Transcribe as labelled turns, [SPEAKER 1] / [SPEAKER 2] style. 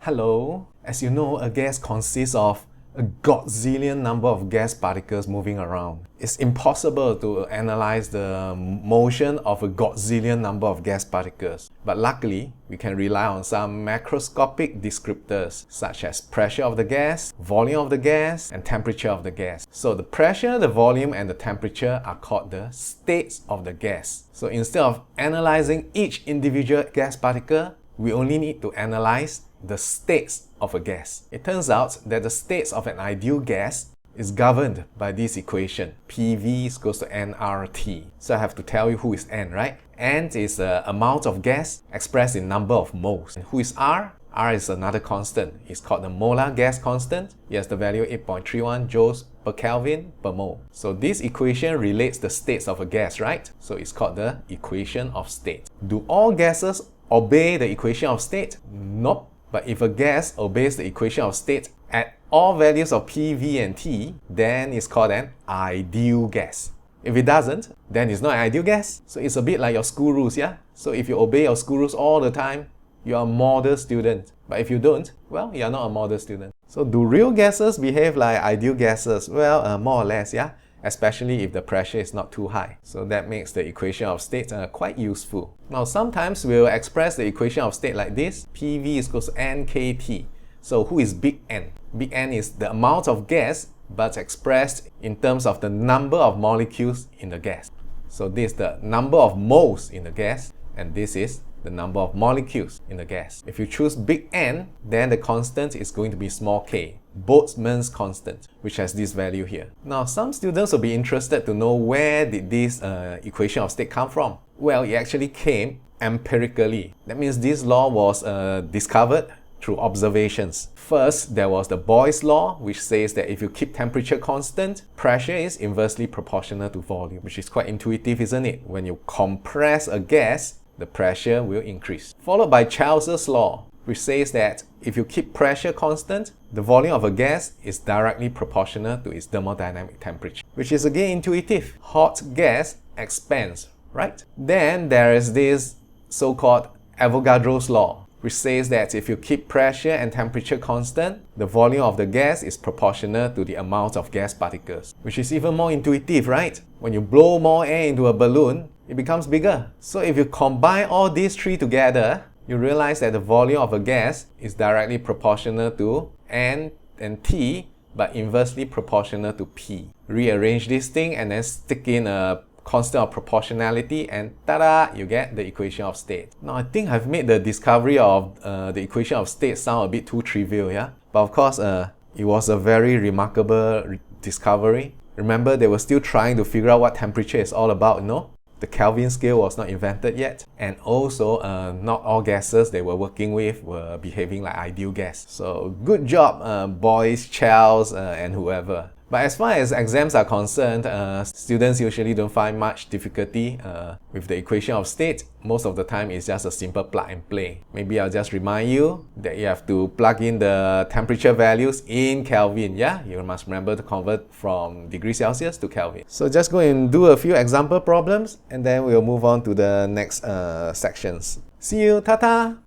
[SPEAKER 1] Hello. As you know, a gas consists of a godzillion number of gas particles moving around. It's impossible to analyze the motion of a godzillion number of gas particles. But luckily, we can rely on some macroscopic descriptors such as pressure of the gas, volume of the gas, and temperature of the gas. So the pressure, the volume, and the temperature are called the states of the gas. So instead of analyzing each individual gas particle, we only need to analyze the states of a gas. It turns out that the states of an ideal gas is governed by this equation. PV is equals to nRT. So I have to tell you who is N, right? N is the amount of gas expressed in number of moles. And who is R? R is another constant. It's called the molar gas constant. It has the value 8.31 joules per Kelvin per mole. So this equation relates the states of a gas, right? So it's called the equation of state. Do all gases obey the equation of state? Nope. But if a gas obeys the equation of state at all values of P, V, and T, then it's called an ideal gas. If it doesn't, then it's not an ideal gas. So it's a bit like your school rules, yeah? So if you obey your school rules all the time, you're a model student. But if you don't, well, you're not a model student. So do real gases behave like ideal gases? Well, more or less, yeah? Especially if the pressure is not too high. So that makes the equation of state quite useful. Now sometimes we'll express the equation of state like this. PV is equals to nKT. So who is big N? Big N is the amount of gas but expressed in terms of the number of molecules in the gas. So this is the number of moles in the gas, and this is the number of molecules in the gas. If you choose big N, then the constant is going to be small k, Boltzmann's constant, which has this value here. Now, some students will be interested to know where did this equation of state come from. Well, it actually came empirically. That means this law was discovered through observations. First, there was the Boyle's law, which says that if you keep temperature constant, pressure is inversely proportional to volume, which is quite intuitive, isn't it? When you compress a gas, the pressure will increase. Followed by Charles's law, which says that if you keep pressure constant, the volume of a gas is directly proportional to its thermodynamic temperature, which is again intuitive. Hot gas expands, right? Then there is this so-called Avogadro's law, which says that if you keep pressure and temperature constant, the volume of the gas is proportional to the amount of gas particles, which is even more intuitive, right? When you blow more air into a balloon, it becomes bigger. So if you combine all these three together, you realize that the volume of a gas is directly proportional to N and T, but inversely proportional to P. Rearrange this thing and then stick in a constant of proportionality, and ta-da, you get the equation of state. Now, I think I've made the discovery of the equation of state sound a bit too trivial, yeah? But of course, it was a very remarkable discovery. Remember, they were still trying to figure out what temperature is all about, you know? The Kelvin scale was not invented yet. And also, not all gases they were working with were behaving like ideal gas. So, good job, Boyce, Charles, and whoever. But as far as exams are concerned, students usually don't find much difficulty with the equation of state. Most of the time, it's just a simple plug and play. Maybe I'll just remind you that you have to plug in the temperature values in Kelvin. Yeah, you must remember to convert from degrees Celsius to Kelvin. So just go and do a few example problems, and then we'll move on to the next sections. See you, ta-ta!